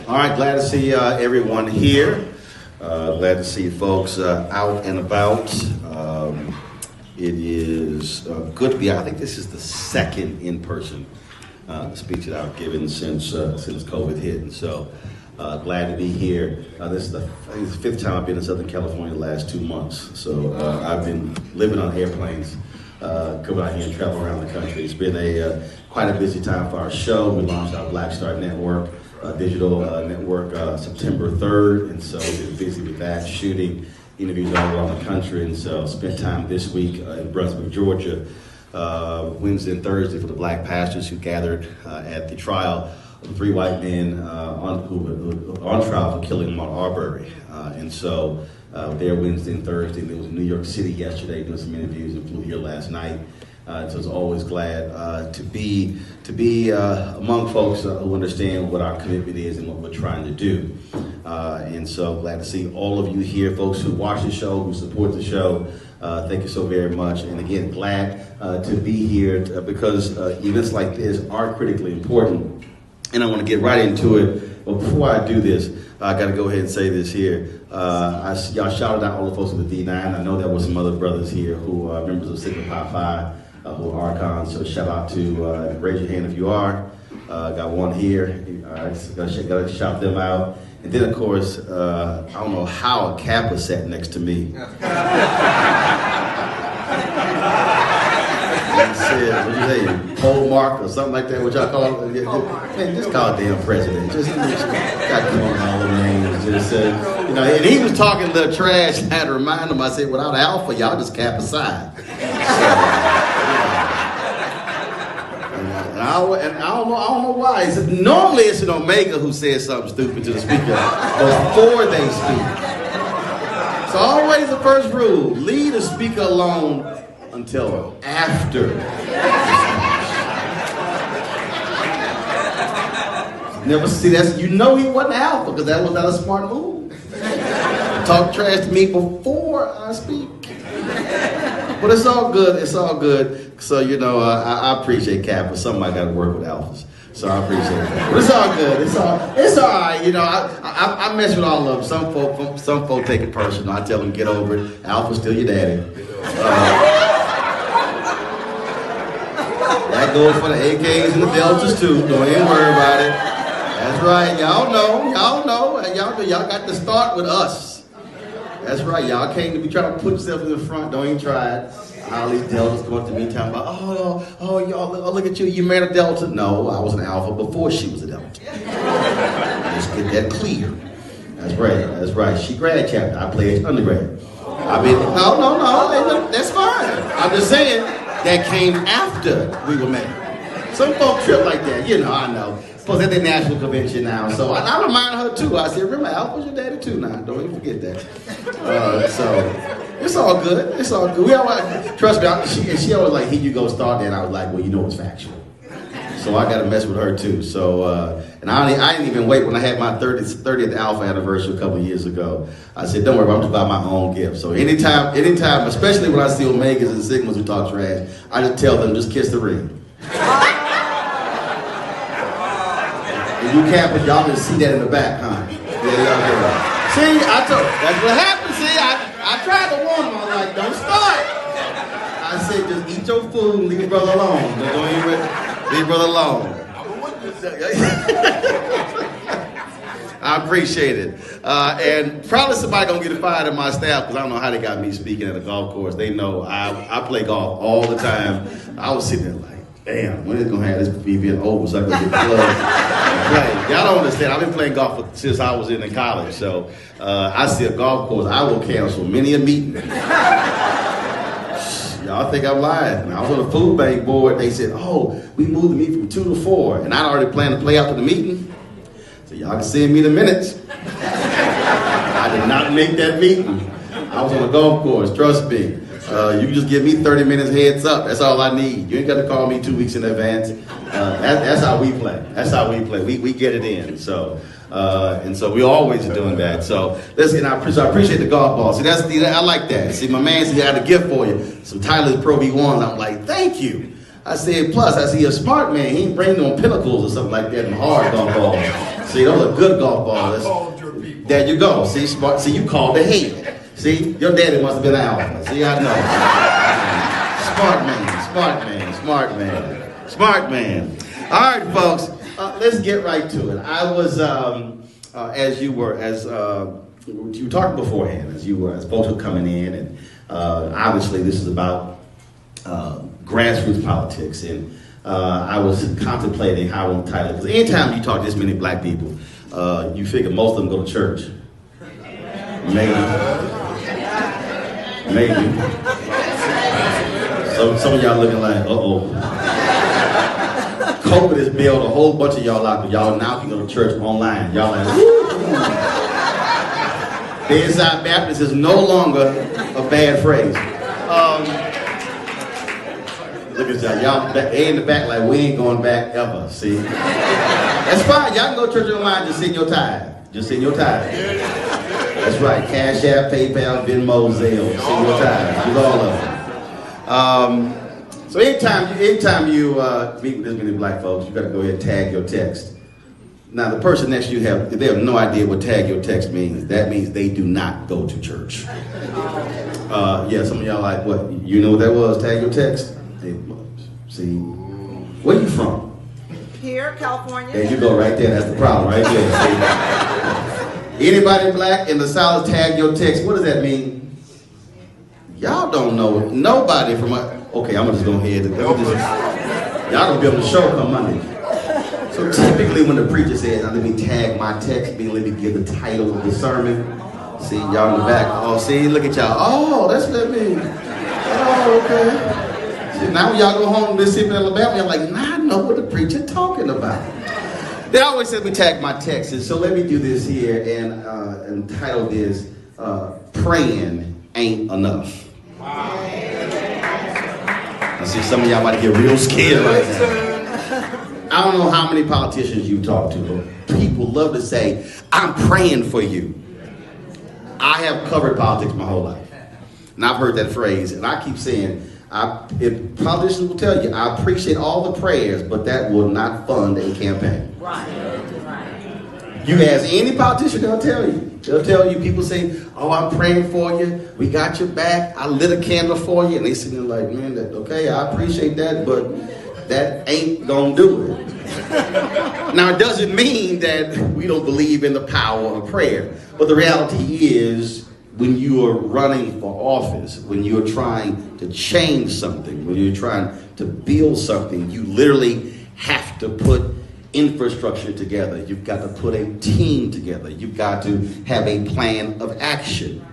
All right, glad to see everyone here. Glad to see folks out and about. It is good to be out. I think this is the second in-person speech that I've given since COVID hit, and so glad to be here. This is the fifth time I've been in Southern California the last 2 months. So I've been living on airplanes, coming out here and traveling around the country. It's been quite a busy time for our show. We launched our Black Star Network, digital network, September 3rd, and so we've been busy with that, shooting interviews all around the country, and so spent time this week in Brunswick, Georgia, Wednesday and Thursday for the black pastors who gathered at the trial of the 3 white men who were on trial for killing Ahmaud Arbery. And so there Wednesday and Thursday, and there was in New York City yesterday doing some interviews, and flew here last night. So I was always glad to be among folks who understand what our commitment is and what we're trying to do. And so glad to see all of you here, folks who watch the show, who support the show. Thank you so very much. And again, glad to be here because events like this are critically important. And I want to get right into it. But before I do this, I got to go ahead and say this here. Y'all shouted out all the folks with the D9. I know there were some other brothers here who are members of Sigma Pi Phi, who are Archons. So shout out to, raise your hand if you are. Got one here. Got to shout them out. And then, of course, I don't know how a Kappa sat next to me. Said, what you say, pole mark or something like that, what y'all call it? Man, just call it damn president. Just got calling all the names. Just, and he was talking the trash. I had to remind him. I said, without Alpha, y'all just cap aside. And I don't know why. He said, normally it's an Omega who says something stupid to the speaker before they speak. So always the first rule: leave the speaker alone until after. Never see that. You know he wasn't Alpha because that was not a smart move. Talk trash to me before I speak. But it's all good. It's all good. So I appreciate Kappa. Somebody got to work with Alphas. So I appreciate that. But it's all good. It's all right. I mess with all of them. Some folk take it personal. I tell them get over it. Alpha's still your daddy. That goes for the AKs and the Deltas too. Don't even worry about it. That's right. Y'all know. Y'all got to start with us. That's right. Y'all came to be trying to put yourself in the front. Don't even try it. All these Deltas going to me talking about, y'all, look at you. You married a Delta. No, I was an Alpha before she was a Delta. Let's get that clear. That's right. She grad chapter. I played undergrad. No. That's fine. I'm just saying that came after we were married. Some folk trip like that. I know. Plus at the national convention now. So I remind her too. I said, remember, Alpha's your daddy too now. Don't even forget that. So it's all good. It's all good. We always, trust me, she always like, here you go, start that. I was like, well, it's factual. So I got to mess with her too. So, and I didn't even wait when I had my 30th Alpha anniversary a couple of years ago. I said, don't worry, I'm just buy my own gift. So anytime, especially when I see Omegas and Sigmas who talk trash, I just tell them, just kiss the ring. And you Kappas, y'all can see that in the back, huh? Yeah. See, that's what happened. See, I tried to warn him. I was like, don't start. I said, just eat your food and leave your brother alone. Don't even leave your brother alone. I appreciate it. And probably somebody gonna get fired in my staff because I don't know how they got me speaking at a golf course. They know I play golf all the time. I was sitting there like, damn, when is it gonna have this BBN over so I can get the club? Y'all don't understand. I've been playing golf since I was in college. So I see a golf course, I will cancel many a meeting. Y'all think I'm lying. I was on the food bank board. They said, we moved the meeting from 2 to 4. And I'd already planned to play after the meeting. So y'all can send me the minutes. I did not make that meeting. I was on a golf course, trust me. You can just give me 30 minutes heads up. That's all I need. You ain't got to call me 2 weeks in advance. That's how we play. That's how we play. We get it in. So we always are doing that. So listen, I appreciate the golf ball. See, I like that. See, my man said, I had a gift for you. Some Tyler's Pro V1s. I'm like, thank you. I said, plus, I see a smart man, he ain't bring no pinnacles or something like that and hard golf balls. See, those are good golf balls. There you go. See, smart. See, you called the head. See, your daddy must have been an alpha. See, I know. Smart man, smart man, smart man, smart man. All right, folks, let's get right to it. I was, as you were talking beforehand, as folks were coming in, and obviously this is about grassroots politics, and I was contemplating how to title it. Because anytime you talk to this many black people, you figure most of them go to church. Maybe. Some of y'all looking like, uh-oh. COVID has bailed a whole bunch of y'all out, but y'all now can go to church online. Y'all like, woo! Bedside Baptist is no longer a bad phrase. Look at y'all in the back like we ain't going back ever, see? That's fine, y'all can go to church online, just send your tithe. Just send your tithe. That's right, Cash App, PayPal, Venmo, Zelle, send your tithe. Use all of them. So anytime you meet with this many black folks, you gotta go ahead and tag your text. Now the person next to you they have no idea what tag your text means. That means they do not go to church. Yeah, some of y'all like, what, you know what that was, tag your text? See, where you from? Here, California. There you go, right there, that's the problem, right there. See? Anybody black in the South, tag your text, what does that mean? Y'all don't know it. Nobody from, okay, I'm just going to head. Y'all gonna be on the show come Monday. So typically when the preacher says, now let me tag my text, let me give the title of the sermon. See, y'all in the back, oh, see, look at y'all. Oh, that's what that means. Oh, okay. See, now when y'all go home to Mississippi, Alabama, y'all like, nah, I know what the preacher talking about. They always said we tag my texts, so let me do this here and title this, Praying Ain't Enough. I see some of y'all might get real scared right now. I don't know how many politicians you talk to, but people love to say, I'm praying for you. I have covered politics my whole life. And I've heard that phrase, and I keep saying, if politicians will tell you, I appreciate all the prayers, but that will not fund a campaign. Right. You ask any politician, they'll tell you. They'll tell you, people say, oh, I'm praying for you. We got your back. I lit a candle for you. And they sit there like, man, okay, I appreciate that, but that ain't gonna do it. Now, it doesn't mean that we don't believe in the power of prayer. But the reality is, when you are running for office, when you're trying to change something, when you're trying to build something, you literally have to put infrastructure together. You've got to put a team together. You've got to have a plan of action.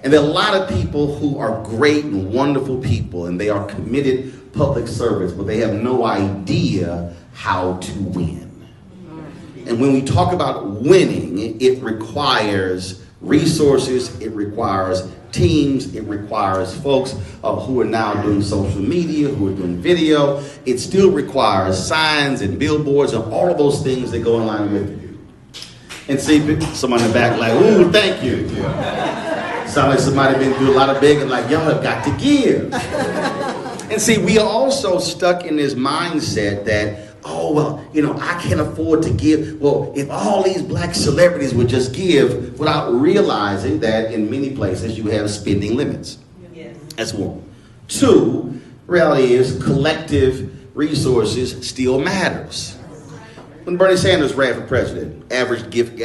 And there are a lot of people who are great and wonderful people, and they are committed public service, but they have no idea how to win. And when we talk about winning, it requires resources, it requires teams, it requires folks who are now doing social media, who are doing video. It still requires signs and billboards and all of those things that go in line with it. And see, someone in the back like, ooh, thank you. Sound like somebody been through a lot of begging, like, y'all have got to give. And see, we are also stuck in this mindset that, oh, well, I can't afford to give. Well, if all these black celebrities would just give, without realizing that in many places you have spending limits. Yes. That's one. Two, reality is collective resources still matters. When Bernie Sanders ran for president, average gift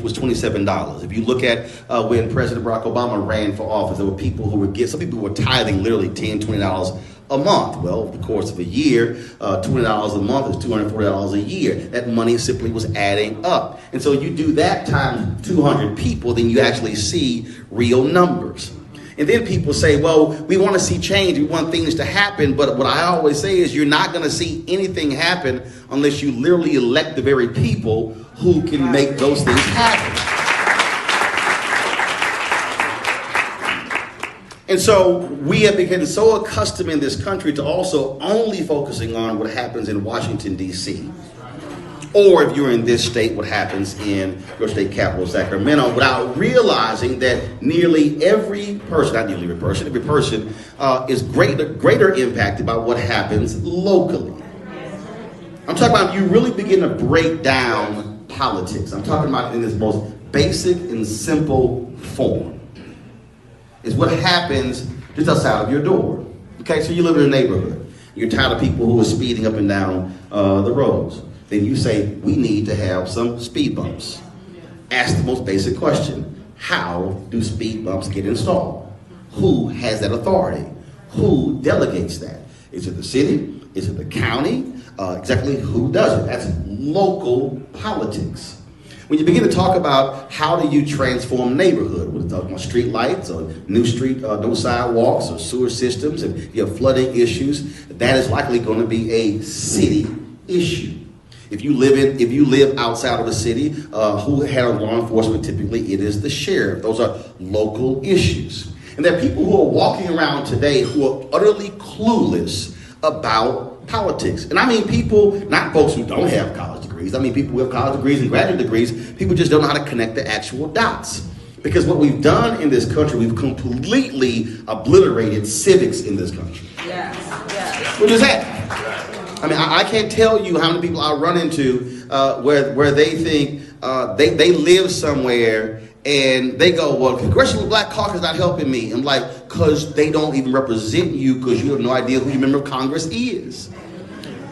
was $27. If you look at when President Barack Obama ran for office, there were people who would give, some people were tithing literally $10, $20 a month. Well, over the course of a year, $20 a month is $240 a year. That money simply was adding up. And so you do that times 200 people, then you actually see real numbers. And then people say, well, we want to see change, we want things to happen, but what I always say is you're not going to see anything happen unless you literally elect the very people who can make those things happen. And so we have become so accustomed in this country to also only focusing on what happens in Washington, D.C. Or if you're in this state, what happens in your state capital, Sacramento, without realizing that nearly every person, not nearly every person is greater impacted by what happens locally. I'm talking about if you really begin to break down politics. I'm talking about in its most basic and simple form. Is what happens just outside of your door. Okay, so you live in a neighborhood. You're tired of people who are speeding up and down the roads. Then you say, we need to have some speed bumps. Ask the most basic question. How do speed bumps get installed? Who has that authority? Who delegates that? Is it the city? Is it the county? Exactly who does it? That's local politics. When you begin to talk about how do you transform neighborhood, we're talking about street lights or new sidewalks or sewer systems, and you have flooding issues, that is likely going to be a city issue. If you live outside of a city, who handles law enforcement? Typically, it is the sheriff. Those are local issues. And there are people who are walking around today who are utterly clueless about politics. And I mean people, not folks who don't have college degrees. I mean people who have college degrees and graduate degrees. People just don't know how to connect the actual dots. Because what we've done in this country, we've completely obliterated civics in this country. Yes. What is that? I mean, I can't tell you how many people I run into where they think they live somewhere and they go, well, Congressional Black Caucus is not helping me. I'm like, because they don't even represent you because you have no idea who your member of Congress is.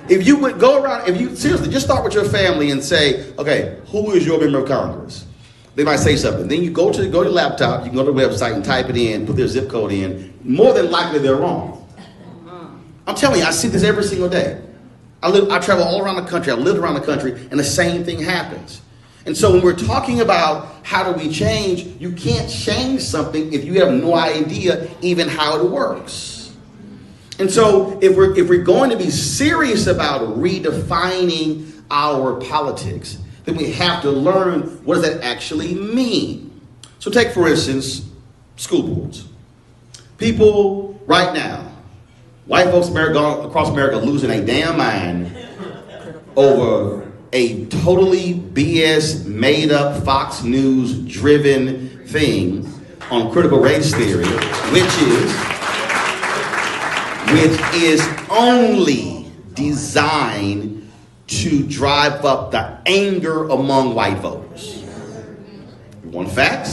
If you would go around, seriously, just start with your family and say, okay, who is your member of Congress? They might say something. Then you go to your laptop, you can go to the website and type it in, put their zip code in. More than likely, they're wrong. I'm telling you, I see this every single day. I travel all around the country. I live around the country, and the same thing happens. And so when we're talking about how do we change, you can't change something if you have no idea even how it works. And so if we're going to be serious about redefining our politics, then we have to learn what does that actually mean. So take, for instance, school boards. People right now, white folks across America losing a damn mind over a totally BS, made-up, Fox News-driven thing on critical race theory, which is only designed to drive up the anger among white voters. One fact,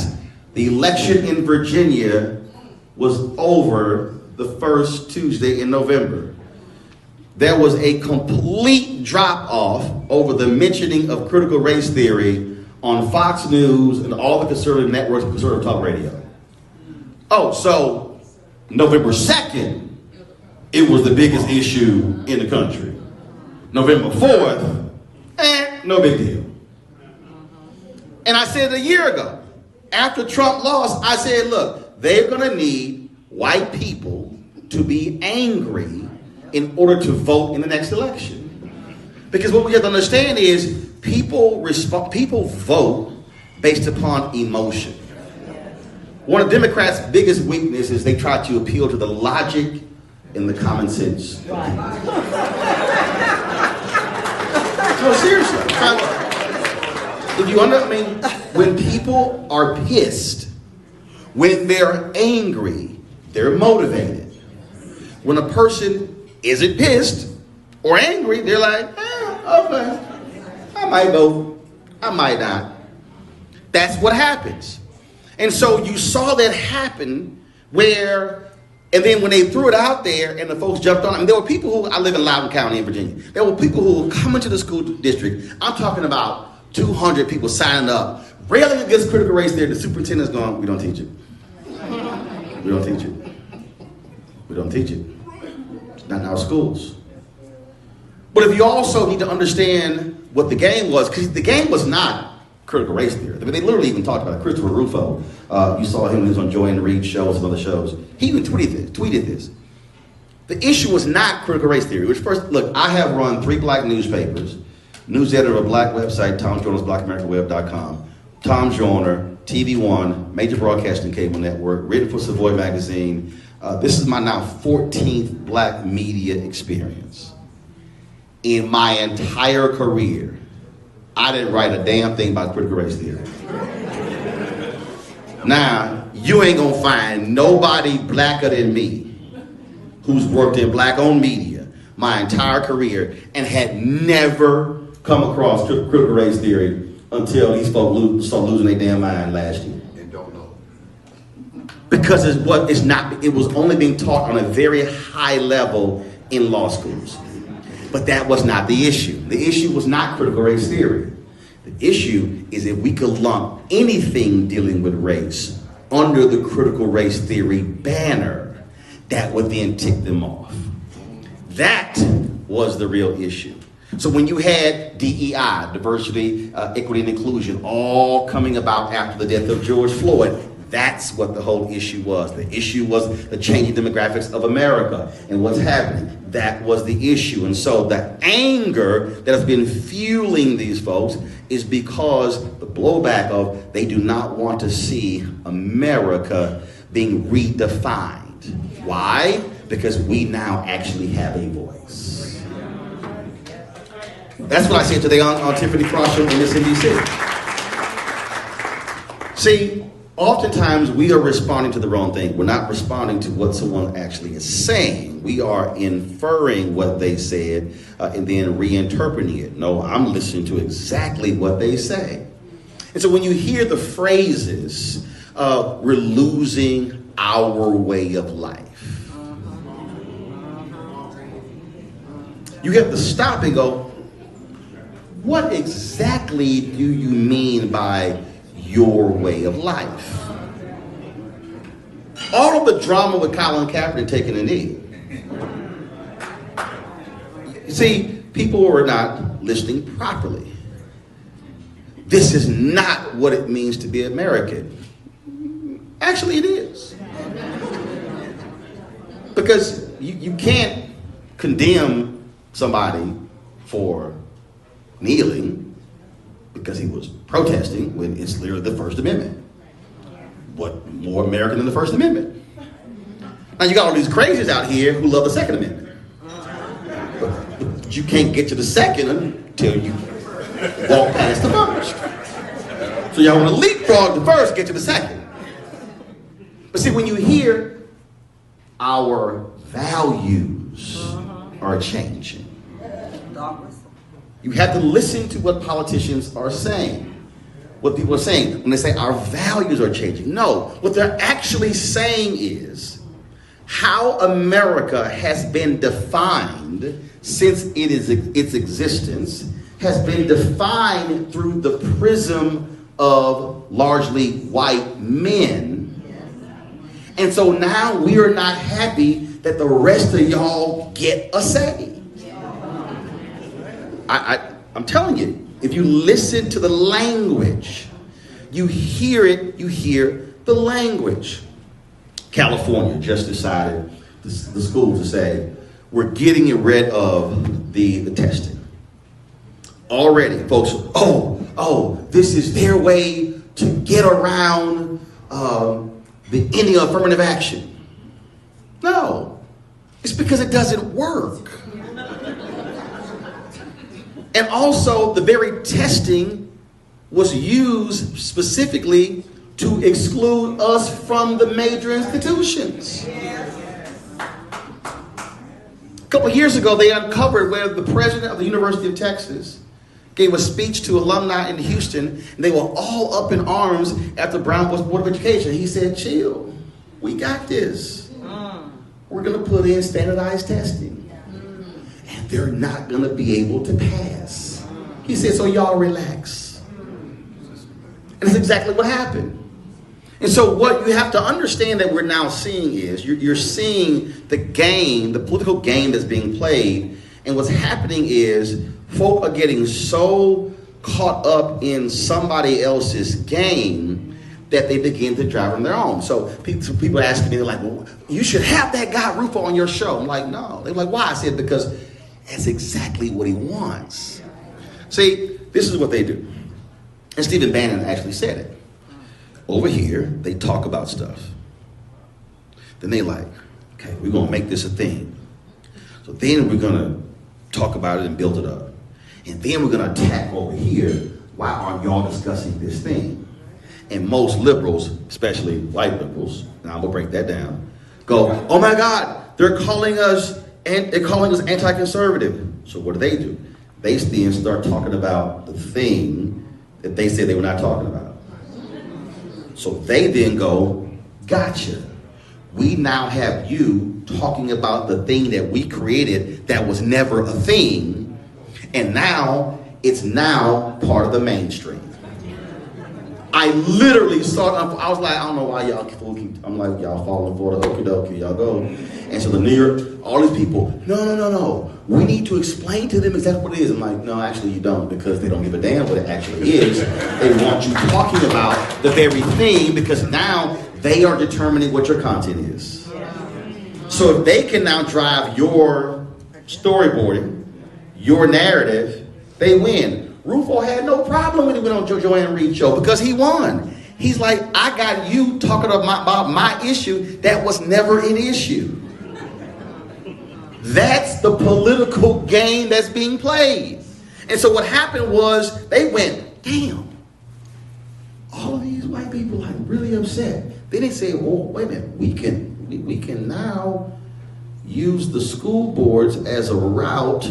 the election in Virginia was over the first Tuesday in November. There was a complete drop-off over the mentioning of critical race theory on Fox News and all the conservative networks, conservative talk radio. Oh, so November 2nd, it was the biggest issue in the country. November 4th, no big deal. And I said a year ago, after Trump lost, I said, look, they're going to need white people to be angry in order to vote in the next election. Because what we have to understand is people vote based upon emotion. One of Democrats' biggest weaknesses is they try to appeal to the logic and the common sense. No, seriously. When people are pissed, when they're angry, they're motivated. When a person isn't pissed or angry, they're like, okay, I might vote, I might not. That's what happens. And so you saw that happen and then when they threw it out there and the folks jumped on it, there were people who, I live in Loudoun County in Virginia, there were people who were coming to the school district. I'm talking about 200 people signing up, railing against critical race theory. The superintendent's going, we don't teach it. We don't teach it. We don't teach it. Not in our schools. But if you also need to understand what the game was, because the game was not critical race theory. I mean, they literally even talked about it. Christopher Ruffo, you saw him when he was on Joy and Reed shows and other shows. He even tweeted this. The issue was not critical race theory, which first, look, I have run 3 black newspapers, news editor of a black website, Tom Joyner's BlackAmericaWeb.com, Tom Joyner, TV One, major broadcasting cable network, written for Savoy magazine. This is my now 14th black media experience. In my entire career, I didn't write a damn thing about critical race theory. Now, you ain't gonna find nobody blacker than me who's worked in black-owned media my entire career and had never come across critical race theory until these folks started losing their damn mind last year. And don't know. Because it was only being taught on a very high level in law schools. But that was not the issue. The issue was not critical race theory. The issue is if we could lump anything dealing with race under the critical race theory banner, that would then tick them off. That was the real issue. So when you had DEI, diversity, equity, and inclusion, all coming about after the death of George Floyd, that's what the whole issue was. The issue was the changing demographics of America and what's happening. That was the issue. And so the anger that has been fueling these folks is because the blowback of they do not want to see America being redefined. Why? Because we now actually have a voice. That's what I said today on Tiffany Cross Show on MSNBC. See, oftentimes we are responding to the wrong thing. We're not responding to what someone actually is saying. We are inferring what they said and then reinterpreting it. No, I'm listening to exactly what they say. And so when you hear the phrases, we're losing our way of life, you have to stop and go, what exactly do you mean by your way of life? All of the drama with Colin Kaepernick taking a knee. You see, people are not listening properly. This is not what it means to be American. Actually, it is. Because you can't condemn somebody for kneeling because he was protesting when it's literally the First Amendment. What more American than the First Amendment? Now you got all these crazies out here who love the Second Amendment. But you can't get to the second until you walk past the first. So y'all want to leapfrog the first, get to the second. But see, when you hear our values are changing, you have to listen to what politicians are saying, what people are saying when they say our values are changing. No, what they're actually saying is how America has been defined since its existence has been defined through the prism of largely white men. And so now we are not happy that the rest of y'all get a say. I'm telling you, if you listen to the language, you hear it, you hear the language. California just decided, the schools to say, we're getting rid of the testing. Already, folks, this is their way to get around any affirmative action. No, it's because it doesn't work. And also, the very testing was used specifically to exclude us from the major institutions. A couple years ago, they uncovered where the president of the University of Texas gave a speech to alumni in Houston, and they were all up in arms after Brown was Board of Education. He said, chill, we got this. We're going to put in standardized testing. And they're not going to be able to pass. He said, so y'all relax. And that's exactly what happened. And so what you have to understand that we're now seeing is, you're seeing the game, the political game that's being played. And what's happening is folk are getting so caught up in somebody else's game that they begin to drive on their own. So people asking me, they're like, well, you should have that guy Ruffo on your show. I'm like, no. They're like, why? I said, because that's exactly what he wants. See, this is what they do. And Stephen Bannon actually said it. Over here, they talk about stuff. Then they like, okay, we're going to make this a thing. So then we're going to talk about it and build it up. And then we're going to attack over here why aren't y'all discussing this thing? And most liberals, especially white liberals, and I'm gonna break that down, go, oh my God, they're calling us anti-conservative. So what do? They then start talking about the thing that they said they were not talking about. So they then go, gotcha. We now have you talking about the thing that we created that was never a thing, and now it's now part of the mainstream. I literally saw it. I was like, I don't know why y'all keep, I'm like, y'all falling for the okie dokie, y'all go. And so the New York, all these people, no. We need to explain to them exactly what it is. I'm like, no, actually you don't, because they don't give a damn what it actually is. They want you talking about the very thing, because now they are determining what your content is. So if they can now drive your storyboarding, your narrative, they win. Ruffo had no problem when he went on Joanne Reed's show because he won. He's like, I got you talking about my issue that was never an issue. That's the political game that's being played. And so what happened was they went, damn, all of these white people are really upset. Then they say, well, wait a minute, we can now use the school boards as a route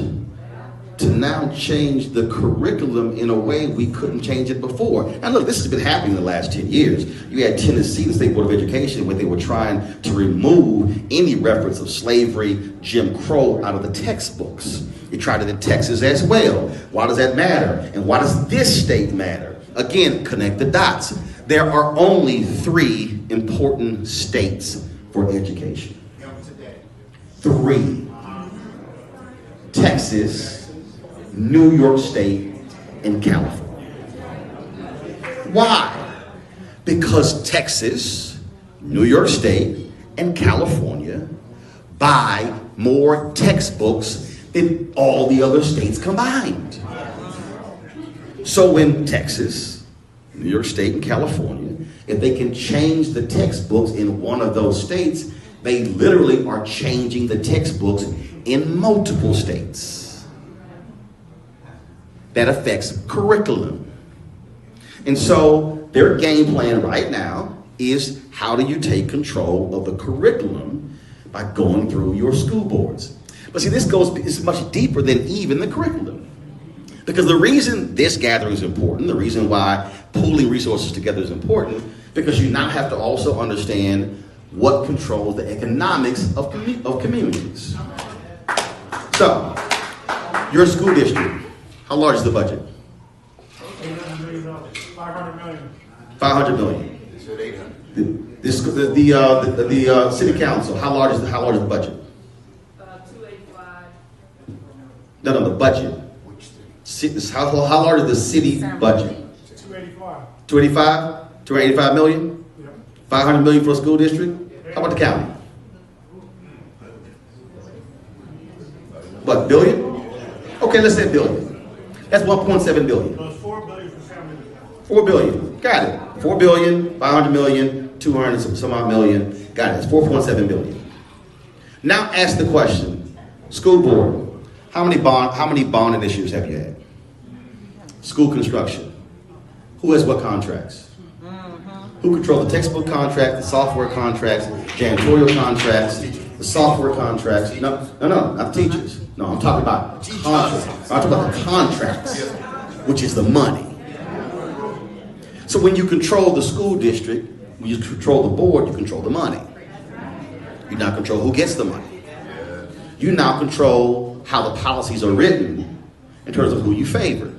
to now change the curriculum in a way we couldn't change it before. And look, this has been happening in the last 10 years. You had Tennessee, the State Board of Education, where they were trying to remove any reference of slavery, Jim Crow out of the textbooks. They tried it in Texas as well. Why does that matter? And why does this state matter? Again, connect the dots. There are only 3 important states for education. 3. Texas, New York State, and California. Why? Because Texas, New York State, and California buy more textbooks than all the other states combined. So when Texas, New York State, and California, if they can change the textbooks in one of those states, they literally are changing the textbooks in multiple states. That affects curriculum. And so their game plan right now is, how do you take control of the curriculum by going through your school boards? But see, is much deeper than even the curriculum. Because the reason this gathering is important, the reason why pooling resources together is important, because you now have to also understand what controls the economics of communities. So, your school district, how large is the budget? $800 million. $500 million. $500 million. The city council, how large is the budget? 285. No, the budget. How large is the city budget? 285. 285? 285 million? Yep. 500 million for a school district? How about the county? What, billion? Okay, let's say billion. That's 1.7 billion. Those $4 billion for family. 4 billion. Got it. 4 billion, 500 million, 200 some odd million. Got it. It's 4.7 billion. Now ask the question, school board, how many bond initiatives have you had? School construction. Who has what contracts? Who controls the textbook contracts, the software contracts, janitorial contracts, the software contracts? No, not the teachers. No, I'm talking about contracts. I'm talking about the contracts, which is the money. So when you control the school district, when you control the board, you control the money. You now control who gets the money. You now control how the policies are written in terms of who you favor.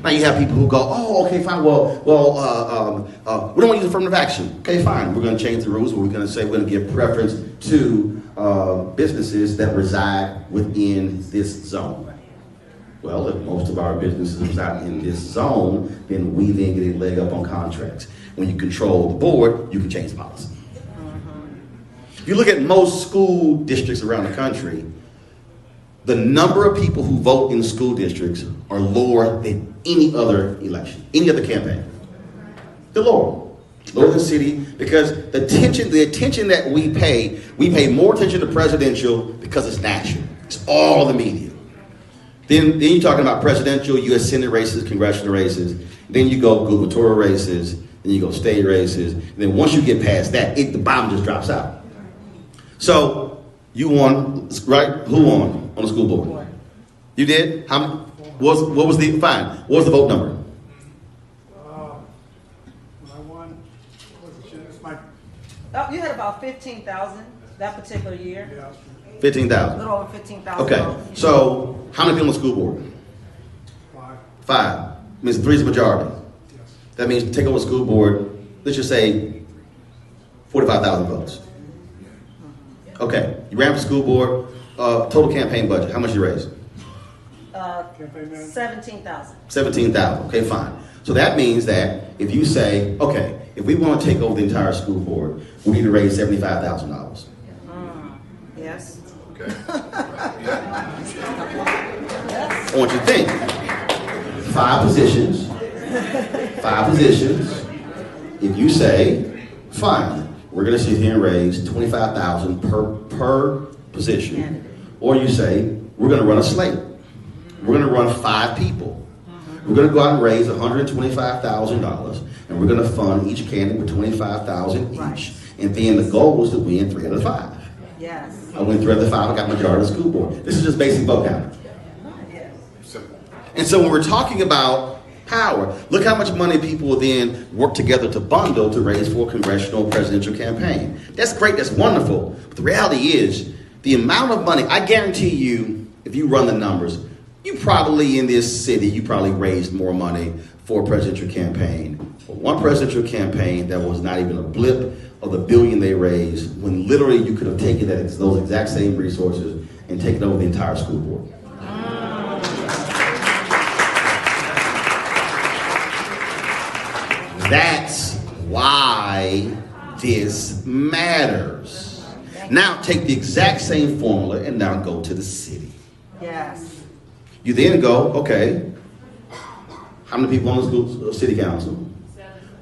Now you have people who go, oh, okay, fine, we don't want to use affirmative action. Okay, fine, we're going to change the rules. We're going to say we're going to give preference to businesses that reside within this zone. Well, if most of our businesses reside in this zone, then we then get a leg up on contracts. When you control the board, you can change the policy. If you look at most school districts around the country, the number of people who vote in school districts are lower than any other election, any other campaign. They're lower than city, because the attention that we pay more attention to presidential because it's national. It's all the media. Then you're talking about presidential, U.S. Senate races, congressional races. Then you go gubernatorial races. Then you go state races. And then once you get past that, the bottom just drops out. So you won, right? Who won on the school board? You did? What was the vote number? When I won, it's my, Oh, you had about 15,000 that particular year. yeah, A 15,000. little over 15,000. Okay. So how many people on the school board? 5, 5. Means 3 is the majority. yes. That means take over the school board, let's just say 45,000 votes. Okay, you ran for school board, total campaign budget, how much you raise? Campaign manager. 17,000. 17,000, okay, fine. So that means that if you say, okay, if we want to take over the entire school board, we need to raise $75,000. Yes. I want you to think. 5 positions. 5 positions. If you say, fine, we're going to sit here and raise $25,000 per position, or you say we're going to run a slate. We're going to run 5 people. We're going to go out and raise $125,000, and we're going to fund each candidate with $25,000 each. Right. And then the goal was to win 3 out of 5. Yes. I went 3 out of 5. I got majority of the school board. This is just basic vote counting. Yes. And so when we're talking about power, look how much money people will then work together to bundle to raise for a congressional presidential campaign. That's great, that's wonderful. But the reality is, the amount of money, I guarantee you, if you run the numbers, you probably in this city, you probably raised more money for a presidential campaign. For one presidential campaign that was not even a blip of the billion they raised, when literally you could have taken those exact same resources and taken over the entire school board. That's why this matters. Now take the exact same formula and now go to the city. Yes. You then go, okay, how many people on the school city council?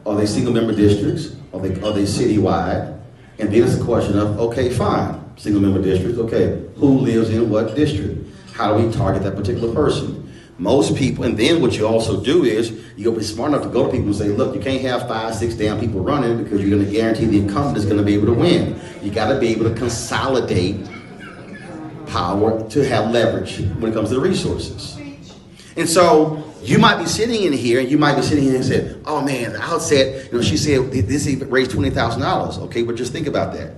Are they single member districts? Are they citywide? And then it's a question of, okay, fine, single member districts, okay, who lives in what district? How do we target that particular person? Most people, and then what you also do is, you'll be smart enough to go to people and say, look, you can't have 5, 6 damn people running because you're going to guarantee the incumbent is going to be able to win. You got to be able to consolidate power to have leverage when it comes to the resources. And so you might be sitting in here and you might be sitting here and say, oh man, the outset, she said this even raised $20,000. Okay, but just think about that.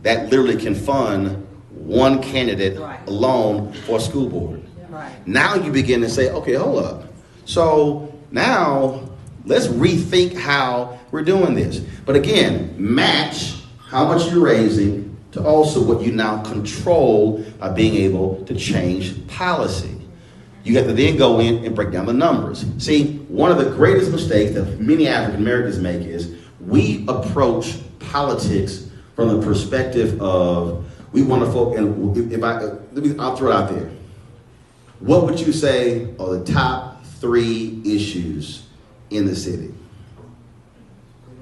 That literally can fund one candidate alone for a school board. Right. Now you begin to say, okay, hold up. So now let's rethink how we're doing this. But again, match how much you're raising to also what you now control by being able to change policy. You have to then go in and break down the numbers. See, one of the greatest mistakes that many African Americans make is we approach politics from the perspective of we want to focus. And I'll throw it out there. What would you say are the top 3 issues in the city?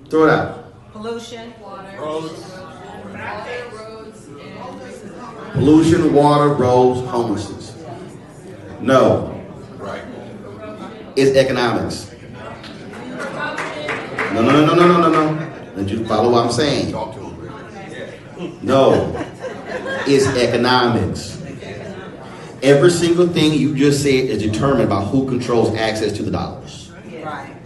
Throw it out. Pollution. roads, Pollution, water, roads, homelessness. No. Right. It's economics. No. Did you follow what I'm saying? Talk to him. No. It's economics. Every single thing you just said is determined by who controls access to the dollars. Right.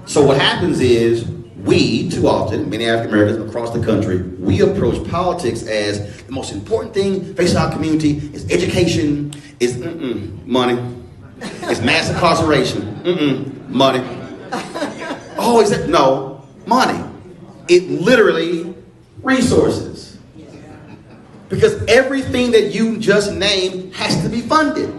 So what happens is we, too often, many African Americans across the country, we approach politics as the most important thing facing our community is education, is money, it's mass incarceration, money. Oh, is that? No, money. It literally resources. Because everything that you just named has to be funded.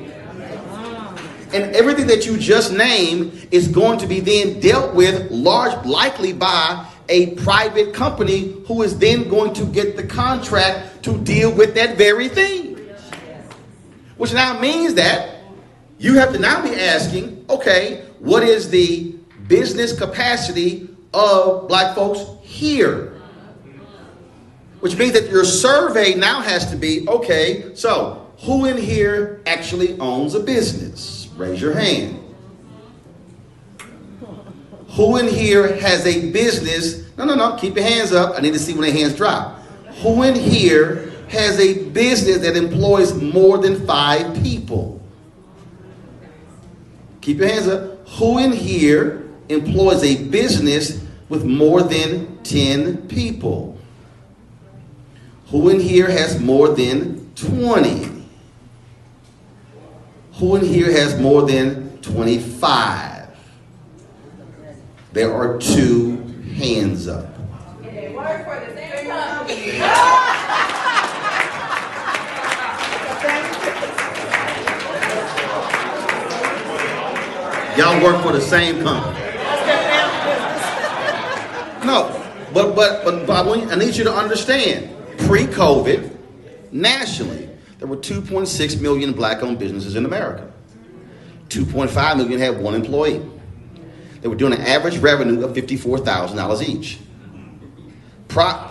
And everything that you just named is going to be then dealt with likely by a private company who is then going to get the contract to deal with that very thing. Which now means that you have to now be asking, okay, what is the business capacity of black folks here? Which means that your survey now has to be, okay, so Who in here actually owns a business? Raise your hand. Who in here has a business? No, keep your hands up. I need to see when their hands drop. Who in here has a business that employs more than 5 people? Keep your hands up. Who in here employs a business with more than 10 people? Who in here has more than 20? Who in here has more than 25? There are 2 hands up. They work for the same company. Y'all work for the same company. No, but I need you to understand, pre-COVID, nationally, there were 2.6 million black-owned businesses in America. 2.5 million had 1 employee. They were doing an average revenue of $54,000 each.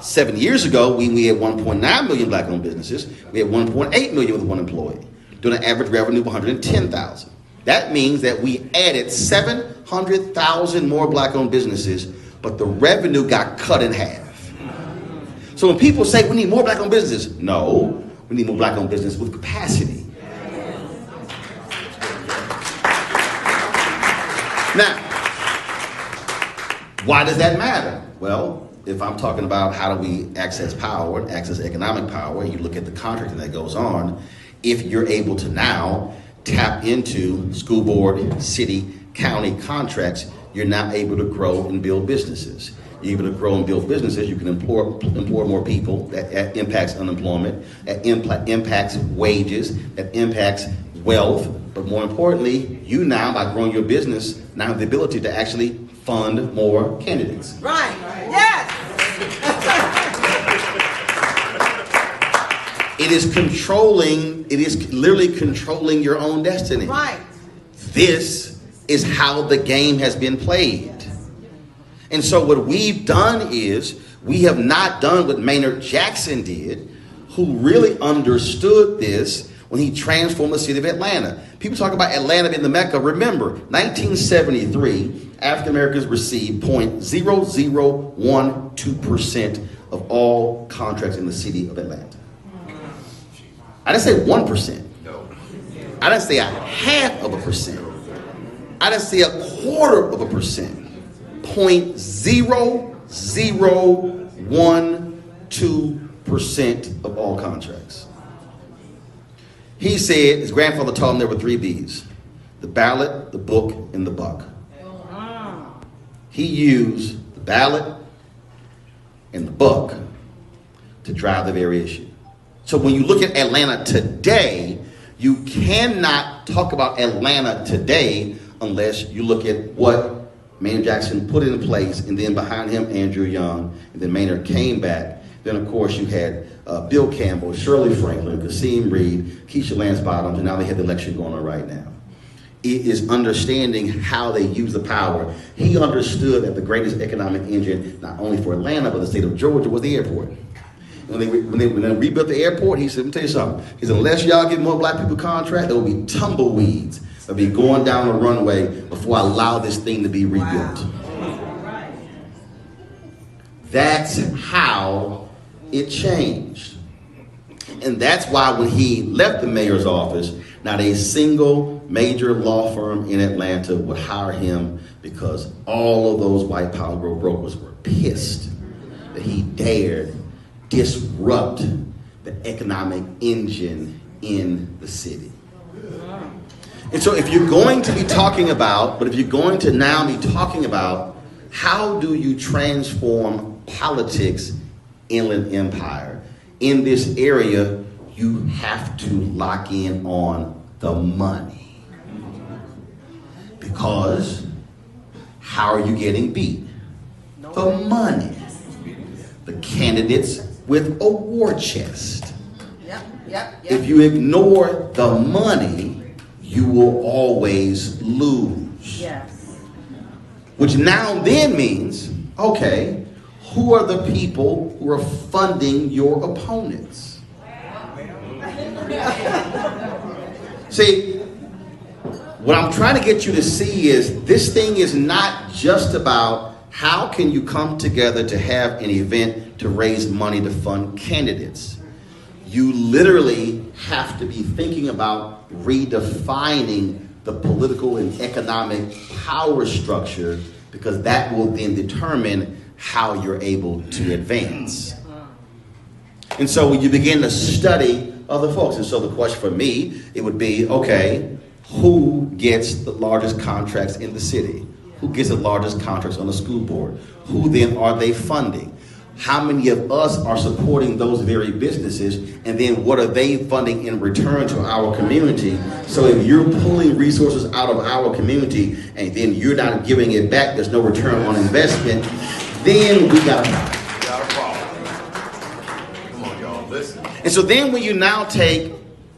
7 years ago, we had 1.9 million black-owned businesses. We had 1.8 million with 1 employee, doing an average revenue of $110,000. That means that we added 700,000 more black-owned businesses, but the revenue got cut in half. So when people say we need more black-owned businesses, no, we need more black-owned business with capacity. Now, why does that matter? Well, if I'm talking about how do we access power and access economic power, you look at the contracting that goes on, if you're able to now tap into school board, city, county contracts, you're now able to grow and build businesses. You're able to grow and build businesses, you can employ more people. That impacts unemployment, that impacts wages, that impacts wealth. But more importantly, you now, by growing your business, now have the ability to actually fund more candidates. Right. Yes. It is literally controlling your own destiny. Right. This is how the game has been played. And so what we've done is, we have not done what Maynard Jackson did, who really understood this when he transformed the city of Atlanta. People talk about Atlanta being the Mecca. Remember, 1973, African Americans received 0.0012% of all contracts in the city of Atlanta. I didn't say 1%. No. I didn't say a half of a percent. I didn't say a quarter of a percent. 0.0012% of all contracts. He said his grandfather taught him there were 3 B's: the ballot, the book, and the buck. He used the ballot and the buck to drive the very issue. So when you look at Atlanta today, you cannot talk about Atlanta today unless you look at what Maynard Jackson put in place, and then behind him, Andrew Young, and then Maynard came back. Then, of course, you had Bill Campbell, Shirley Franklin, Kasim Reed, Keisha Lance Bottoms, and now they have the election going on right now. It is understanding how they use the power. He understood that the greatest economic engine, not only for Atlanta, but the state of Georgia, was the airport. When they rebuilt the airport, he said, let me tell you something. He said, unless y'all get more black people contract, there will be tumbleweeds. They'll be going down the runway before I allow this thing to be rebuilt. Wow. That's how it changed. And that's why when he left the mayor's office, not a single major law firm in Atlanta would hire him, because all of those white power brokers were pissed that he dared disrupt the economic engine in the city. And so if you're going to be talking about, how do you transform politics, Inland Empire, in this area, you have to lock in on the money. Because how are you getting beat? The money. The candidates with a war chest. Yep. If you ignore the money, you will always lose. Yes. Which now then means, okay, who are the people who are funding your opponents? See, what I'm trying to get you to see is this thing is not just about how can you come together to have an event to raise money to fund candidates. You literally have to be thinking about redefining the political and economic power structure, because that will then determine how you're able to advance. And so when you begin to study other folks, and so the question for me, it would be, okay, who gets the largest contracts in the city? Who gets the largest contracts on the school board? Who then are they funding? How many of us are supporting those very businesses? And then what are they funding in return to our community? So if you're pulling resources out of our community and then you're not giving it back, there's no return on investment, then we got a problem. Come on, y'all, listen. And so then when you now take,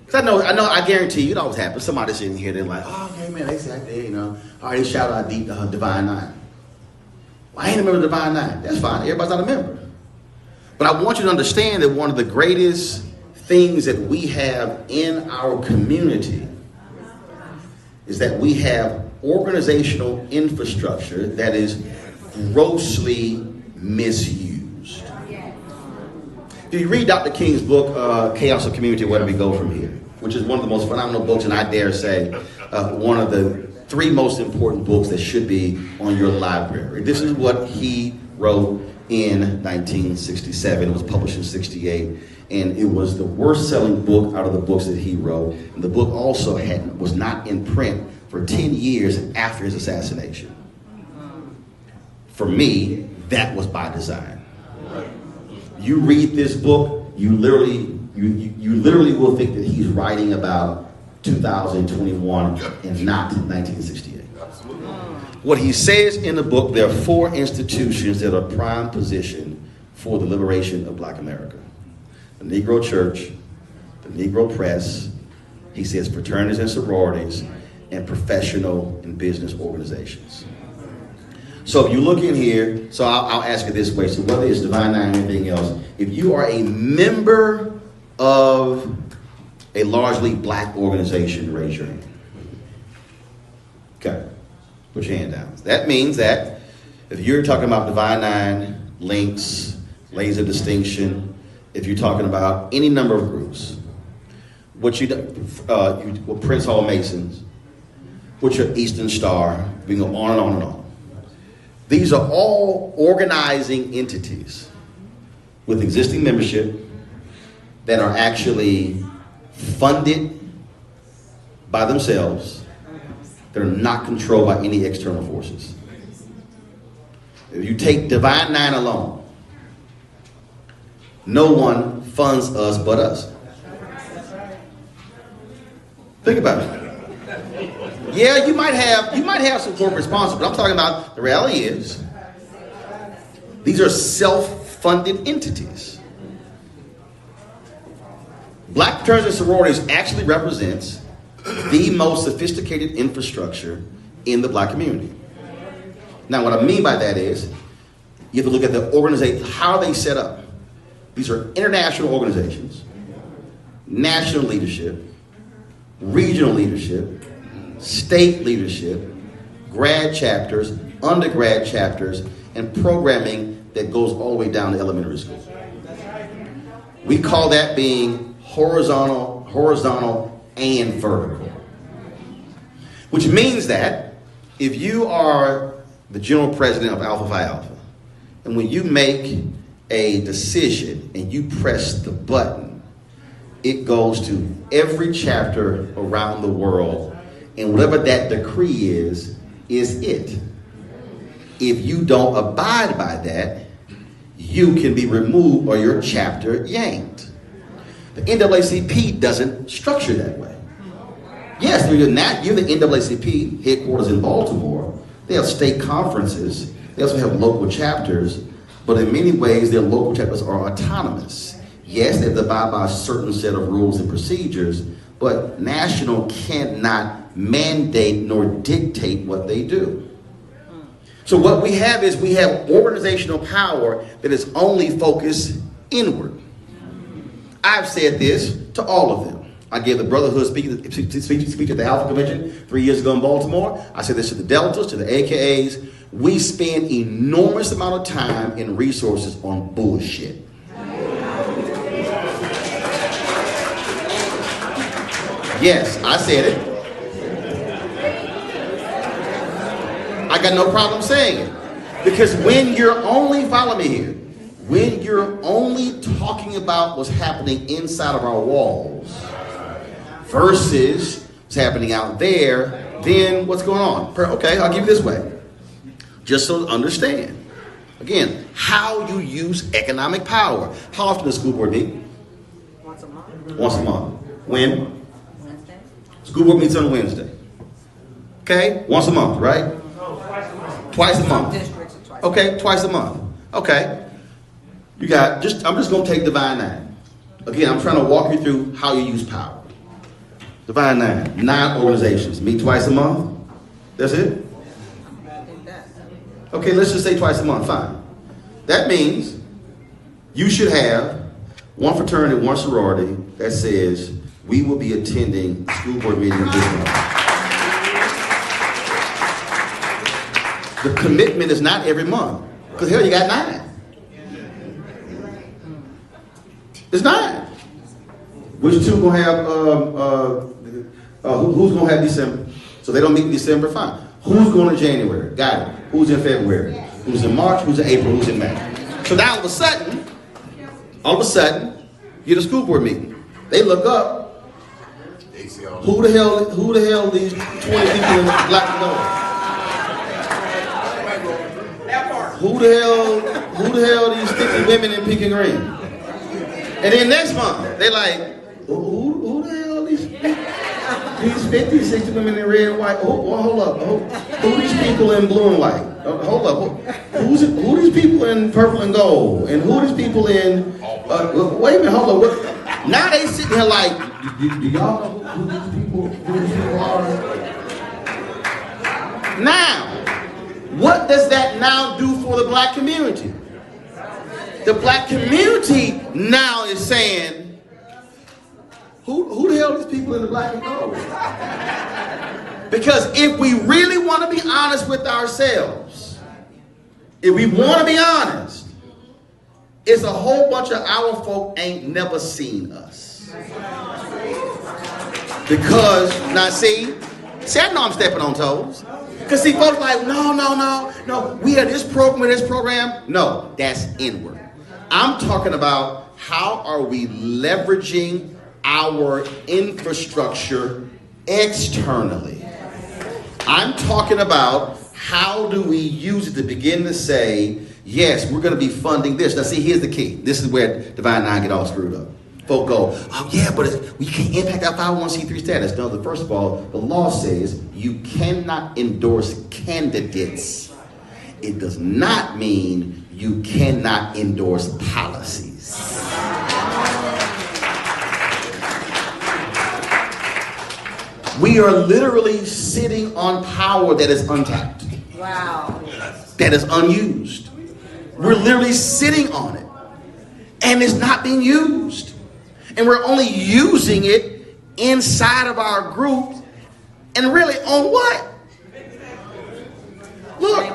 because I guarantee you, it always happens. Somebody sitting here, they're like, oh, okay, man, they said that, all right, they shout out Divine Nine. Well, I ain't a member of Divine Nine. That's fine. Everybody's not a member. But I want you to understand that one of the greatest things that we have in our community is that we have organizational infrastructure that is grossly misused. If you read Dr. King's book, Chaos of Community, Where Do We Go From Here, which is one of the most phenomenal books, and I dare say one of the 3 most important books that should be on your library. This is what he wrote in 1967. It was published in 68, and it was the worst-selling book out of the books that he wrote. And the book also was not in print for 10 years after his assassination. For me, that was by design. You read this book, you literally will think that he's writing about 2021 and not 1968. Absolutely. What he says in the book, there are 4 institutions that are prime position for the liberation of Black America. The Negro Church, the Negro Press, he says fraternities and sororities, and professional and business organizations. So if you look in here, so I'll ask it this way, so whether it's Divine Nine or anything else, if you are a member of a largely Black organization, raise your hand. Okay. Put your hand down. That means that if you're talking about Divine Nine, Links, Laser Distinction, if you're talking about any number of groups, what Prince Hall Masons, what your Eastern Star, we can go on and on and on. These are all organizing entities with existing membership that are actually funded by themselves. They're not controlled by any external forces. If you take Divine Nine alone, no one funds us but us. Think about it. Yeah, you might have some corporate sponsors, but I'm talking about the reality is these are self-funded entities. Black fraternities and sororities actually represents the most sophisticated infrastructure in the Black community. Now, what I mean by that is you have to look at the organization, how are they set up? These are international organizations, national leadership, regional leadership, state leadership, grad chapters, undergrad chapters, and programming that goes all the way down to elementary school. We call that being horizontal, and vertical. Which means that if you are the general president of Alpha Phi Alpha, and when you make a decision and you press the button, it goes to every chapter around the world, and whatever that decree is it. If you don't abide by that, you can be removed or your chapter yanked. The NAACP doesn't structure that way. Yes, you're the NAACP headquarters in Baltimore. They have state conferences. They also have local chapters, but in many ways their local chapters are autonomous. Yes, they abide by a certain set of rules and procedures, but national cannot mandate nor dictate what they do. So what we have is we have organizational power that is only focused inward. I've said this to all of them. I gave the Brotherhood speech at the Alpha Convention 3 years ago in Baltimore. I said this to the Deltas, to the AKAs. We spend enormous amount of time and resources on bullshit. Yes, I said it. I got no problem saying it. Because when you're only, follow me here, when you're only talking about what's happening inside of our walls versus what's happening out there, then what's going on? Okay, I'll give you this way. Just so to understand. Again, how you use economic power. How often does school board meet? Once a month. Once a month. When? Wednesday. School board meets on Wednesday. Okay? Once a month, right? Twice a month. Districts are twice. Okay, twice a month. Okay. You got, I'm just going to take Divine 9. Again, I'm trying to walk you through how you use power. Divine 9, 9 organizations. Meet twice a month. That's it? Okay, let's just say twice a month. Fine. That means you should have one fraternity, one sorority that says we will be attending school board meeting this month. The commitment is not every month. Because hell, you got 9. It's 9. Which two gonna have, who's gonna have December? So they don't meet in December, fine. Who's going to January? Got it. Who's in February? Who's in March? Who's in April? Who's in May? So now all of a sudden, you get a school board meeting. They look up. Who the hell these 20 people in black and gold? Who the hell these 50 women in pink and green? And then next month, they like, who the hell these 50, 60 women in red and white? Hold up. Who these people in blue and white? Hold up. Who these people in purple and gold? And who these people in, wait a minute, hold up. Now they sitting here like, do y'all know who these people are? Now, what does that now do for the black community? The black community now is saying, who the hell are these people in the black and gold? Because if we really want to be honest with ourselves, if we want to be honest, it's a whole bunch of our folk ain't never seen us. Because, now see, I know I'm stepping on toes. Because see, folks like, no, we have this program. No, that's inward. I'm talking about how are we leveraging our infrastructure externally. I'm talking about how do we use it to begin to say, yes, we're going to be funding this. Now see, here's the key. This is where Divine 9 get all screwed up. Folk go, oh yeah, but we can't impact our 501c3 status. No, first of all, the law says you cannot endorse candidates. It does not mean you cannot endorse policies. We are literally sitting on power that is untapped. Wow. That is unused. We're literally sitting on it. And it's not being used. And we're only using it inside of our group. And really on what? Look.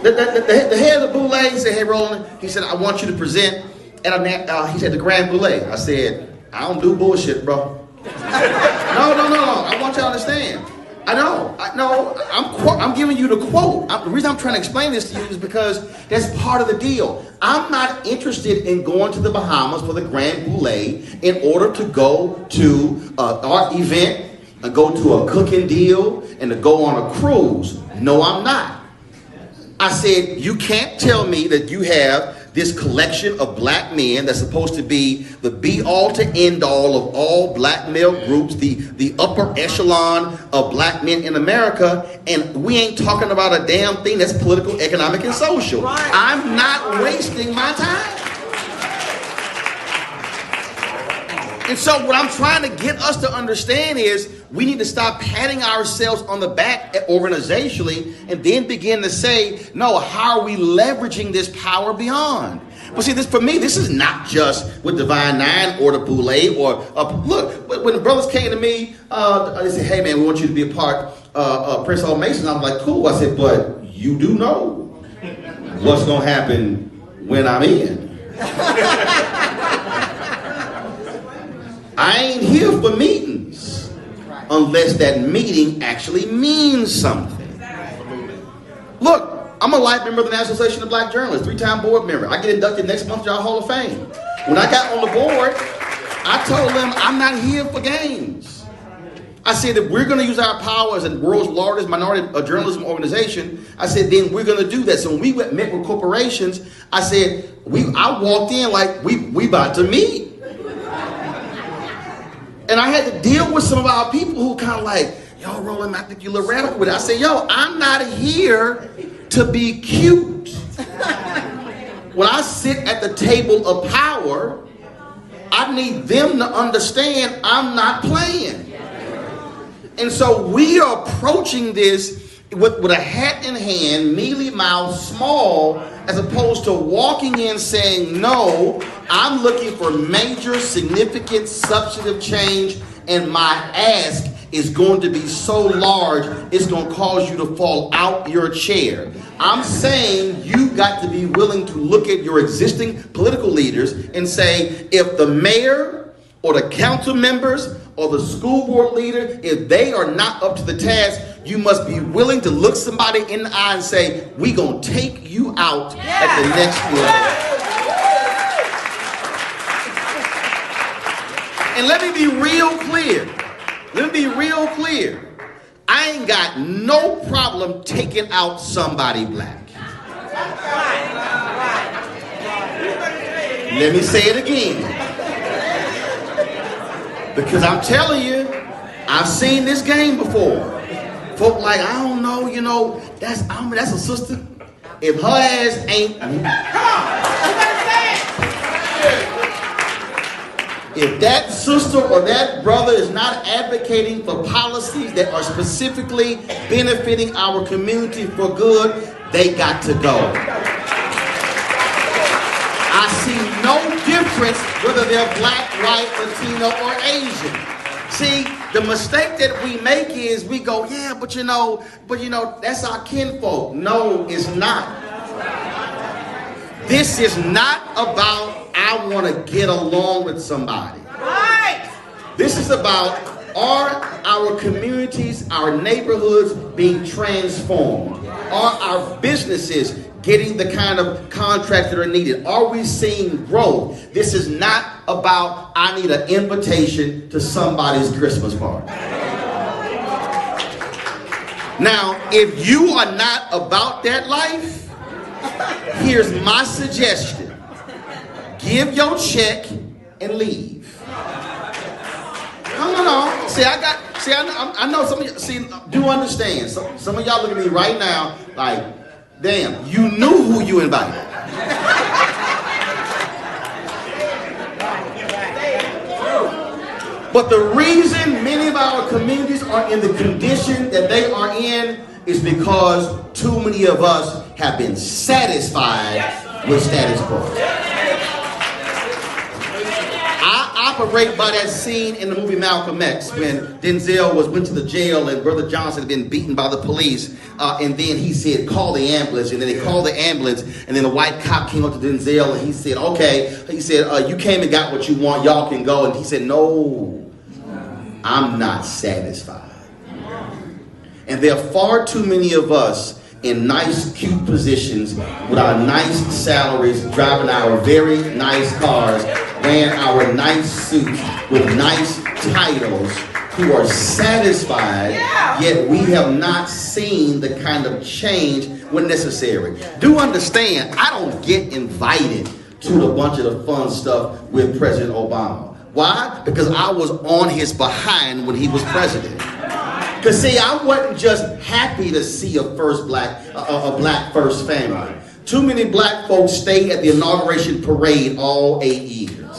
The head of the Boulay said, hey, Roland, he said, I want you to present at he said, the Grand Boulay. I said, I don't do bullshit, bro. No. I want you to understand. I know. I'm giving you the quote. The reason I'm trying to explain this to you is because that's part of the deal. I'm not interested in going to the Bahamas for the Grand Boulay in order to go to our event and go to a cooking deal and to go on a cruise. No, I'm not. I said, you can't tell me that you have this collection of black men that's supposed to be the be-all to end-all of all black male groups, the upper echelon of black men in America, and we ain't talking about a damn thing that's political, economic, and social. Right. I'm not wasting my time. And so what I'm trying to get us to understand is we need to stop patting ourselves on the back organizationally and then begin to say, no, how are we leveraging this power beyond? But see, this for me, this is not just with Divine Nine or the Boule or look. When the brothers came to me, they said, "Hey man, we want you to be a part of Prince Hall Mason." I'm like, "Cool." I said, "But you do know what's gonna happen when I'm in." I ain't here for meetings unless that meeting actually means something. Look. I'm a life member of the National Association of Black Journalists, 3-time board member. I get inducted next month to our Hall of Fame. When I got on the board, I told them I'm not here for games. I said if we're going to use our power as the world's largest minority journalism organization, I said then we're going to do that. So when we met with corporations, I said I walked in like we about to meet, and I had to deal with some of our people who kind of like, yo, Roland, I think you're a little radical with it. I said, yo, I'm not here to be cute. When I sit at the table of power, I need them to understand I'm not playing. And so we are approaching this with a hat in hand, mealy mouth, small, as opposed to walking in saying, no, I'm looking for major, significant, substantive change, and my ask is going to be so large, it's going to cause you to fall out your chair. I'm saying you got to be willing to look at your existing political leaders and say, if the mayor or the council members or the school board leader, if they are not up to the task, you must be willing to look somebody in the eye and say, we going to take you out at the next level. And let me be real clear. Let me be real clear. I ain't got no problem taking out somebody black. Let me say it again. Because I'm telling you, I've seen this game before. Folk like, I don't know, you know, that's a sister. If her ass ain't, if that sister or that brother is not advocating for policies that are specifically benefiting our community for good, they got to go. I see no difference whether they're black, white, Latino, or Asian. See, the mistake that we make is we go, yeah, but you know, that's our kinfolk. No, it's not. This is not about I want to get along with somebody. Right. This is about are our communities, our neighborhoods being transformed? Are our businesses getting the kind of contracts that are needed? Are we seeing growth? This is not about I need an invitation to somebody's Christmas party. Now, if you are not about that life, here's my suggestion. Give your check and leave. No. See, I know some of you, do understand. Some of y'all look at me right now like, damn, you knew who you invited. But the reason many of our communities are in the condition that they are in is because too many of us have been satisfied with status quo. I operate by that scene in the movie Malcolm X when Denzel went to the jail and Brother Johnson had been beaten by the police, and then he said, call the ambulance, and then they called the ambulance, and then the white cop came up to Denzel and he said, okay, he said, you came and got what you want, y'all can go, and he said, no, I'm not satisfied. And there are far too many of us in nice, cute positions with our nice salaries, driving our very nice cars, wearing our nice suits with nice titles, who are satisfied, yet we have not seen the kind of change when necessary. Do understand, I don't get invited to a bunch of the fun stuff with President Obama. Why? Because I was on his behind when he was president. Because see, I wasn't just happy to see a black first family. Too many black folks stayed at the inauguration parade all 8 years.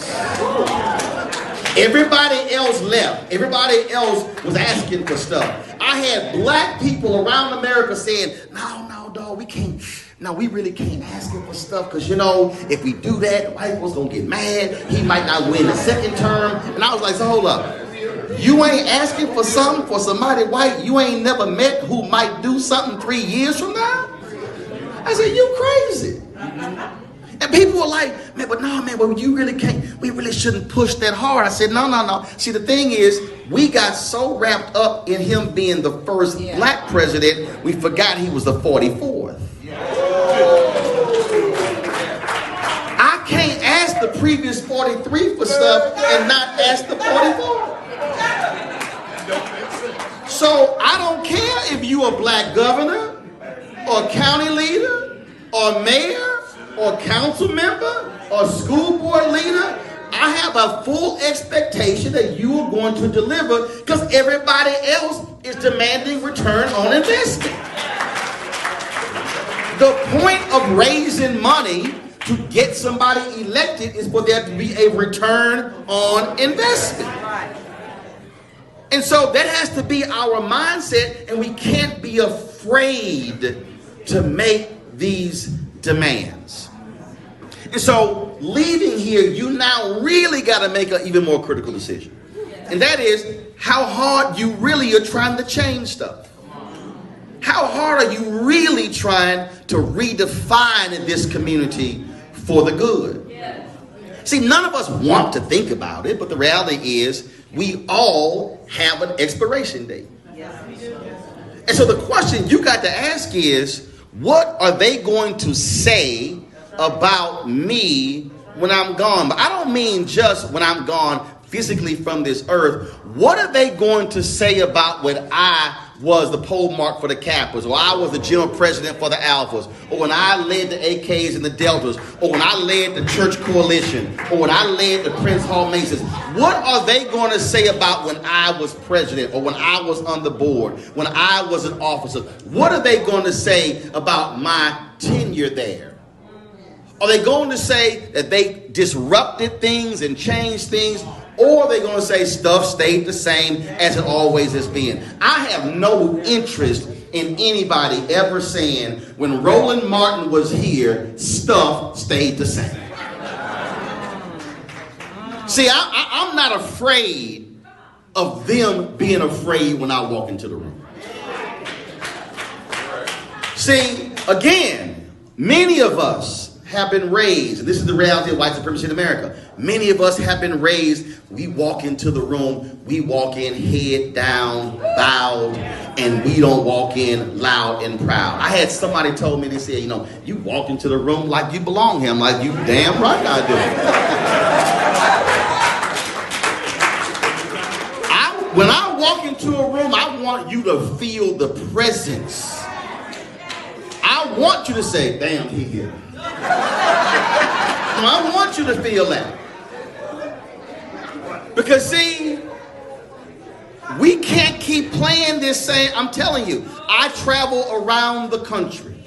Everybody else left. Everybody else was asking for stuff. I had black people around America saying, no, dog, we can't no, we really can't ask him for stuff because, you know, if we do that, the white folks gonna get mad. He might not win the second term. And I was like, so hold up. You ain't asking for something for somebody white you ain't never met who might do something 3 years from now? I said, you crazy. And people were like, man, but no, man, well, you really can't, we really shouldn't push that hard. I said, no. See, the thing is, we got so wrapped up in him being the first black president, we forgot he was the 44th. I can't ask the previous 43 for stuff and not ask the 44th. So I don't care if you a black governor or county leader or mayor or council member or school board leader. I have a full expectation that you are going to deliver because everybody else is demanding return on investment. The point of raising money to get somebody elected is for there to be a return on investment. And so that has to be our mindset, and we can't be afraid to make these demands. And so leaving here, you now really got to make an even more critical decision. And that is how hard you really are trying to change stuff. How hard are you really trying to redefine this community for the good? See, none of us want to think about it, but the reality is we all have an expiration date. And so the question you got to ask is, what are they going to say about me when I'm gone? But I don't mean just when I'm gone physically from this earth. What are they going to say about when I was the pole mark for the Kappas, or I was the general president for the Alphas, or when I led the AKs and the Deltas, or when I led the church coalition, or when I led the Prince Hall Masons? What are they going to say about when I was president, or when I was on the board, when I was an officer? What are they going to say about my tenure there? Are they going to say that they disrupted things and changed things? Or are they going to say stuff stayed the same as it always has been? I have no interest in anybody ever saying when Roland Martin was here, stuff stayed the same. See, I'm not afraid of them being afraid when I walk into the room. See, again, many of us have been raised, and this is the reality of white supremacy in America. Many of us have been raised, we walk into the room, we walk in head down, bowed, and we don't walk in loud and proud. I had somebody told me, they said, you know, you walk into the room like you belong here. I'm like, you damn right I do. When I walk into a room, I want you to feel the presence. I want you to say, damn, he here. I want you to feel that. Because see, we can't keep playing this same. I'm telling you, I travel around the country.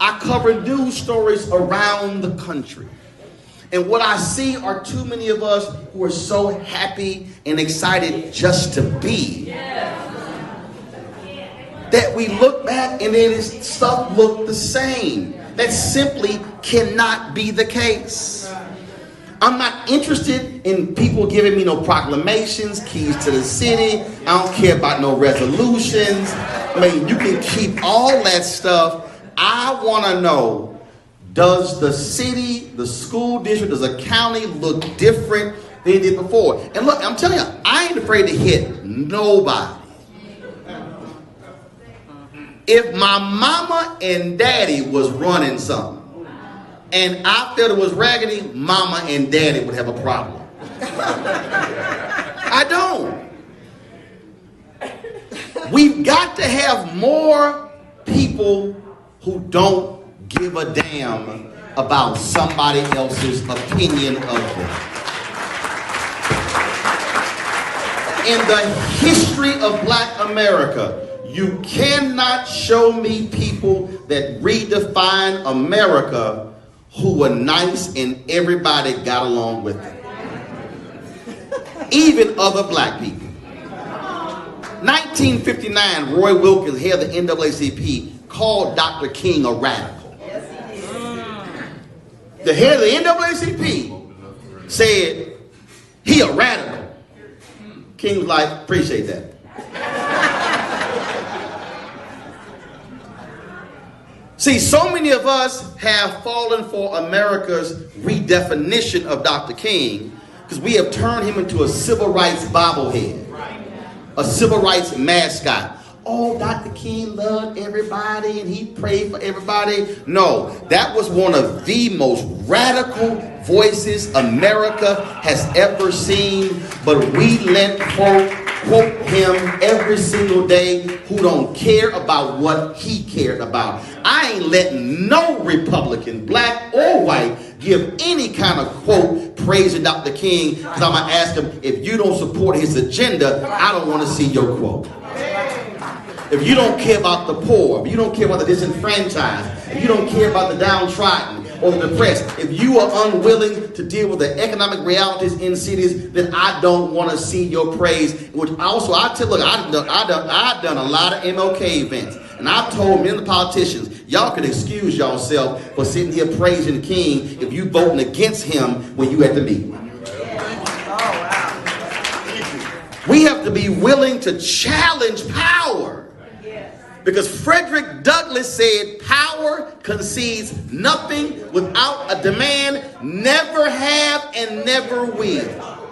I cover news stories around the country. And what I see are too many of us who are so happy and excited just to be. That we look back and then stuff look the same. That simply cannot be the case. I'm not interested in people giving me no proclamations, keys to the city. I don't care about no resolutions. I mean, you can keep all that stuff. I want to know, does the city, the school district, does a county look different than it did before? And look, I'm telling you, I ain't afraid to hit nobody. If my mama and daddy was running something and I felt it was raggedy, mama and daddy would have a problem. I don't. We've got to have more people who don't give a damn about somebody else's opinion of them. In the history of Black America, you cannot show me people that redefine America who were nice and everybody got along with them. Even other black people. 1959, Roy Wilkins, head of the NAACP, called Dr. King a radical. The head of the NAACP said he a radical. King was like, appreciate that. See, so many of us have fallen for America's redefinition of Dr. King because we have turned him into a civil rights bobblehead, a civil rights mascot. Oh, Dr. King loved everybody and he prayed for everybody. No, that was one of the most radical voices America has ever seen. But we let folk quote him every single day who don't care about what he cared about. I ain't letting no Republican, black or white, give any kind of quote praising Dr. King because I'm going to ask him, if you don't support his agenda, I don't want to see your quote. If you don't care about the poor, if you don't care about the disenfranchised, if you don't care about the downtrodden or the depressed, if you are unwilling to deal with the economic realities in cities, then I don't want to see your praise. Which also, I tell, look, I've done a lot of MLK events, and I've told many of the politicians, y'all can excuse yourself for sitting here praising the King if you voting against him when you at the meeting. We have to be willing to challenge power. Because Frederick Douglass said, power concedes nothing without a demand, never have and never will.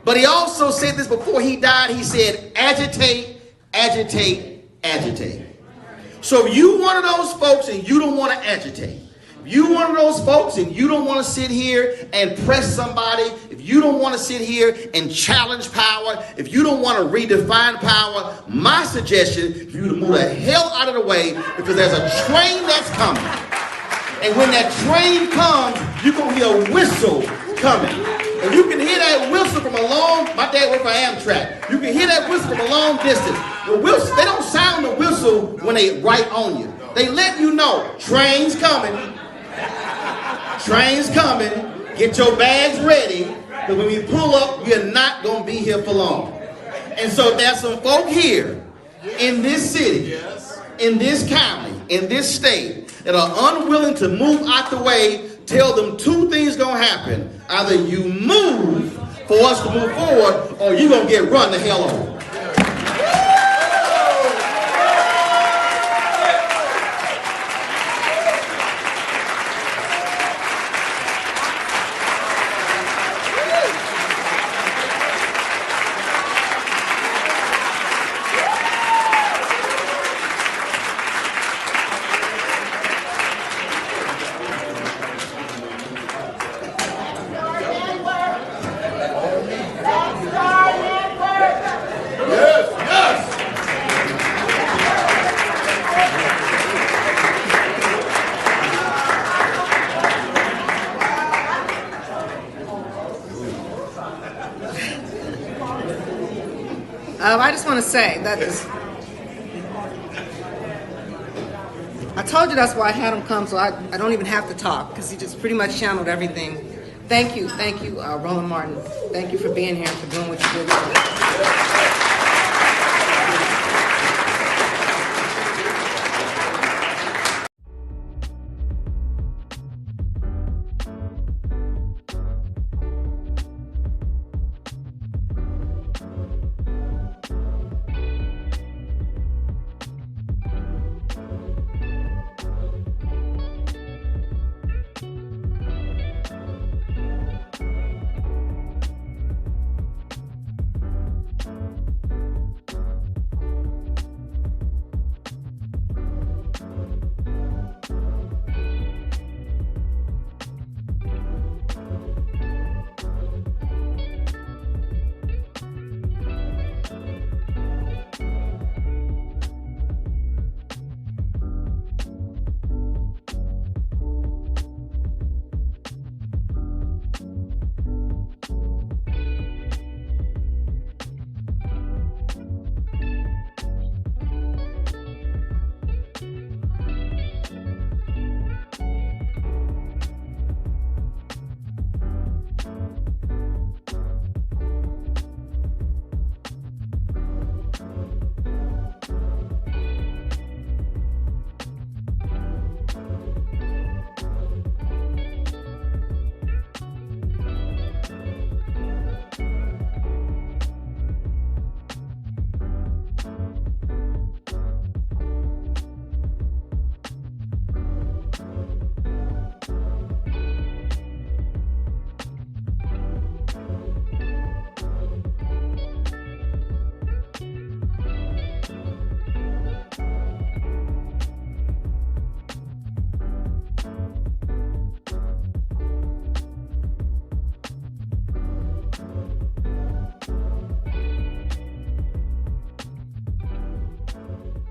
But he also said this before he died. He said, agitate, agitate, agitate. So if you one of those folks and you don't want to agitate, if you one of those folks and you don't want to sit here and press somebody, if you don't want to sit here and challenge power, if you don't want to redefine power, my suggestion is for you to move the hell out of the way because there's a train that's coming. And when that train comes, you're going to hear a whistle coming. And you can hear that whistle from a long, my dad worked for Amtrak. You can hear that whistle from a long distance. The whistle, they don't sound the whistle when they right on you. They let you know, train's coming. Train's coming. Get your bags ready. Because when we pull up, you're not going to be here for long. And so there's some folk here in this city, in this county, in this state that are unwilling to move out the way. Tell them two things going to happen. Either you move for us to move forward or you're going to get run the hell over. I just want to say that I told you that's why I had him come, so I don't even have to talk because he just pretty much channeled everything. Thank you, Roland Martin. Thank you for being here and for doing what you did.